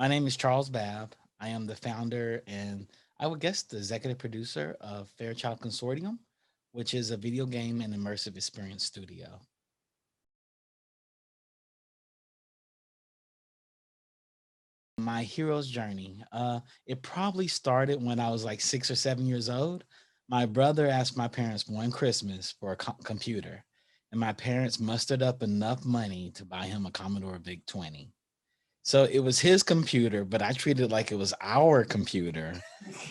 My name is Charles Babb. I am the founder and I would guess the executive producer of Fairchild Consortium, which is a video game and immersive experience studio. My hero's journey. It probably started when I was like 6 or 7 years old. My brother asked my parents one Christmas for a computer, and my parents mustered up enough money to buy him a Commodore VIC 20. So it was his computer, but I treated it like it was our computer.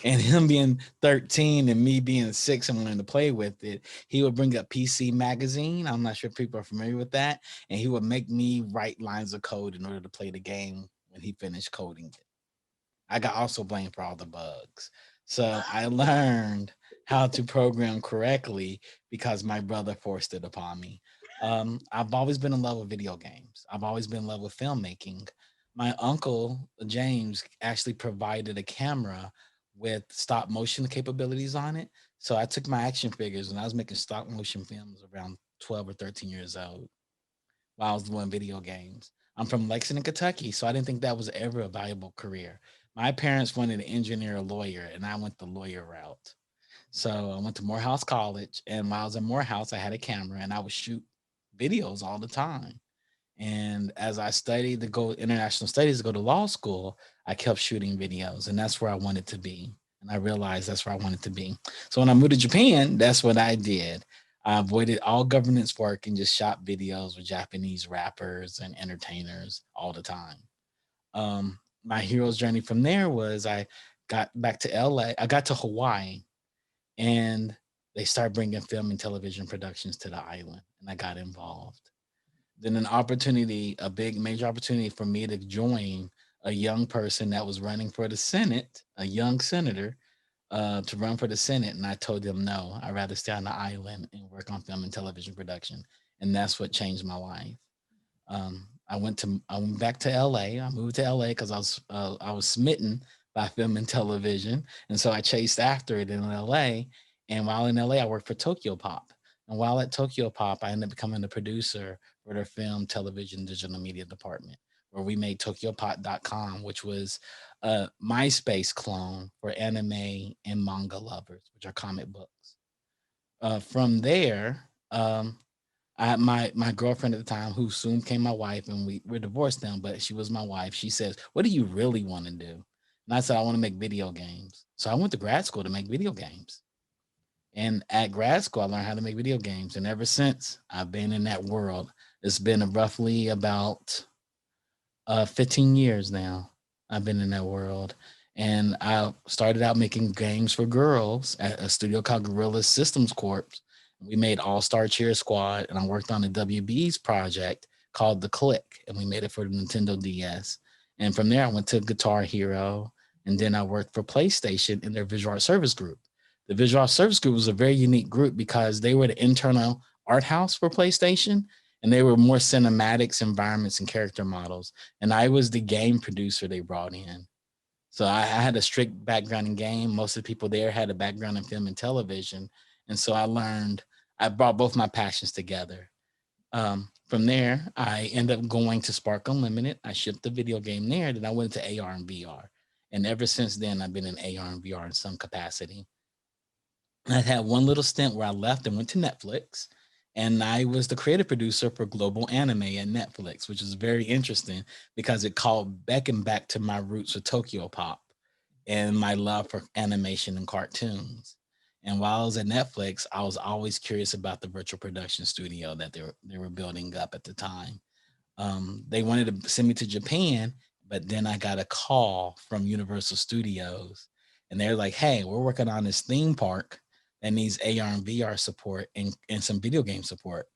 And him being 13 and me being 6 and wanting to play with it, he would bring up PC Magazine. I'm not sure if people are familiar with that. And he would make me write lines of code in order to play the game when he finished coding it. I got also blamed for all the bugs. So I learned how to program correctly because my brother forced it upon me. I've always been in love with video games. I've always been in love with filmmaking. My uncle James actually provided a camera with stop motion capabilities on it. So I took my action figures and I was making stop motion films around 12 or 13 years old while I was doing video games. I'm from Lexington, Kentucky, so I didn't think that was ever a valuable career. My parents wanted an engineer or lawyer, and I went the lawyer route. So I went to Morehouse College, and while I was in Morehouse, I had a camera and I would shoot videos all the time. And as I studied to go international studies to go to law school, I kept shooting videos, and that's where I wanted to be. And I realized that's where I wanted to be. So when I moved to Japan, that's what I did. I avoided all governance work and just shot videos with Japanese rappers and entertainers all the time. My hero's journey from there was I got back to LA. I got to Hawaii, and they started bringing film and television productions to the island, and I got involved. Then an opportunity, a big major opportunity for me to join a young person that was running for the Senate, a young senator, to run for the Senate. And I told them no, I'd rather stay on the island and work on film and television production. And that's what changed my life. I went back to LA. I moved to LA because I was smitten by film and television, and so I chased after it in LA. And while in LA, I worked for Tokyo Pop. And while at Tokyo Pop, I ended up becoming the producer for their film, television, digital media department, where we made TokyoPop.com, which was a MySpace clone for anime and manga lovers, which are comic books. From there, I had my girlfriend at the time, who soon became my wife, and we're divorced now, but she was my wife. She says, "What do you really want to do?" And I said, "I want to make video games." So I went to grad school to make video games. And at grad school, I learned how to make video games. And ever since, I've been in that world. It's been roughly about 15 years now. I've been in that world. And I started out making games for girls at a studio called Gorilla Systems Corp. We made All Star Cheer Squad, and I worked on the WB's project called The Click, and we made it for the Nintendo DS. And from there, I went to Guitar Hero, and then I worked for PlayStation in their Visual Art Service Group. The Visual Art Service Group was a very unique group because they were the internal art house for PlayStation, and they were more cinematics, environments, and character models. And I was the game producer they brought in. So I had a strict background in game. Most of the people there had a background in film and television. And so I brought both my passions together. From there, I ended up going to Spark Unlimited. I shipped the video game there. Then I went to AR and VR. And ever since then, I've been in AR and VR in some capacity. I had one little stint where I left and went to Netflix, and I was the creative producer for global anime at Netflix, which is very interesting because it called beckoned back to my roots with Tokyo Pop and my love for animation and cartoons. And while I was at Netflix, I was always curious about the virtual production studio that they were building up at the time. They wanted to send me to Japan, but then I got a call from Universal Studios, and they're like, "Hey, we're working on this theme park that needs AR and VR support and some video game support.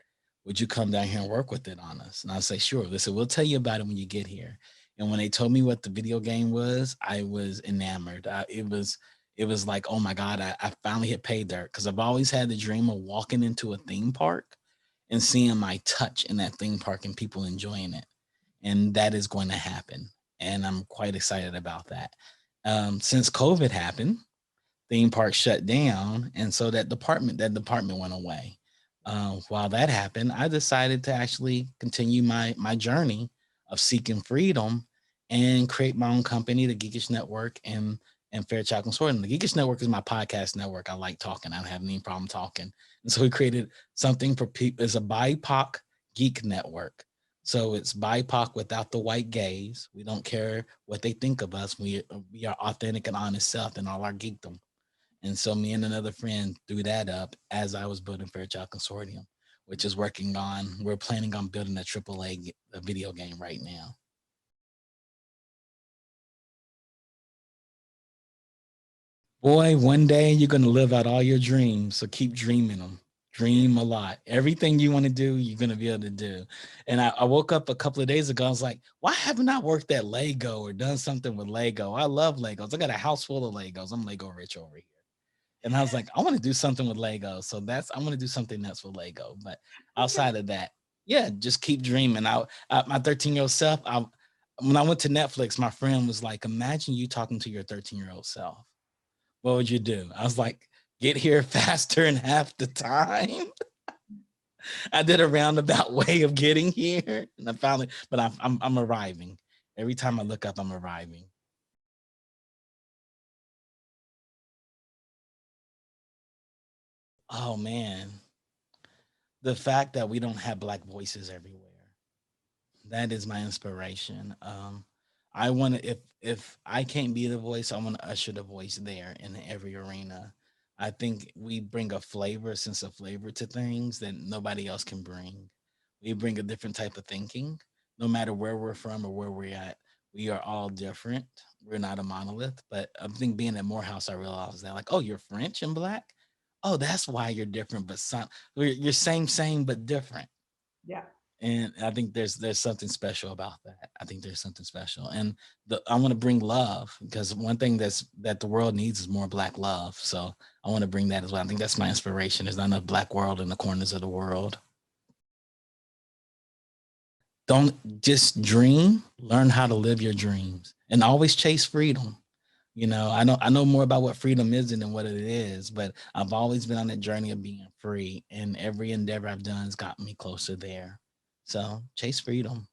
Would you come down here and work with it on us?" And I say, "Sure." They said, "We'll tell you about it when you get here." And when they told me what the video game was, I was enamored. It was like, oh my God, I finally hit pay dirt because I've always had the dream of walking into a theme park and seeing my touch in that theme park and people enjoying it. And that is going to happen. And I'm quite excited about that. Since COVID happened, theme park shut down. And so that department went away. While that happened, I decided to actually continue my journey of seeking freedom and create my own company, the Geekish Network and Fairchild Consortium. The Geekish Network is my podcast network. I like talking. I don't have any problem talking. And so we created something for people. It's a BIPOC geek network. So it's BIPOC without the white gaze. We don't care what they think of us. We are authentic and honest self in all our geekdom. And so me and another friend threw that up as I was building Fairchild Consortium, which is working on, we're planning on building a AAA video game right now. Boy, one day you're going to live out all your dreams. So keep dreaming them. Dream a lot. Everything you want to do, you're going to be able to do. And I woke up a couple of days ago. I was like, why haven't I worked at Lego or done something with Lego? I love Legos. I got a house full of Legos. I'm Lego rich over here. And I was like, I want to do something with Lego. So I'm going to do something that's with Lego. But outside of that, yeah, just keep dreaming. My 13-year-old self, when I went to Netflix, my friend was like, imagine you talking to your 13-year-old self. What would you do? I was like, get here faster in half the time. I did a roundabout way of getting here, and I finally, but I'm arriving. Every time I look up, I'm arriving. Oh man, the fact that we don't have Black voices everywhere. That is my inspiration. I want to, if I can't be the voice, I want to usher the voice there in every arena. I think we bring a flavor, a sense of flavor to things that nobody else can bring. We bring a different type of thinking, no matter where we're from or where we're at. We are all different. We're not a monolith. But I think being at Morehouse, I realized that, like, oh, you're French and Black. Oh, that's why you're different. But you're same, but different. Yeah. And I think there's something special about that. I think there's something special, and I want to bring love, because one thing that the world needs is more Black love. So I want to bring that as well. I think that's my inspiration. There's not enough Black world in the corners of the world. Don't just dream. Learn how to live your dreams, and always chase freedom. I know more about what freedom is than what it is, but I've always been on that journey of being free, and every endeavor I've done has got me closer there. So chase freedom.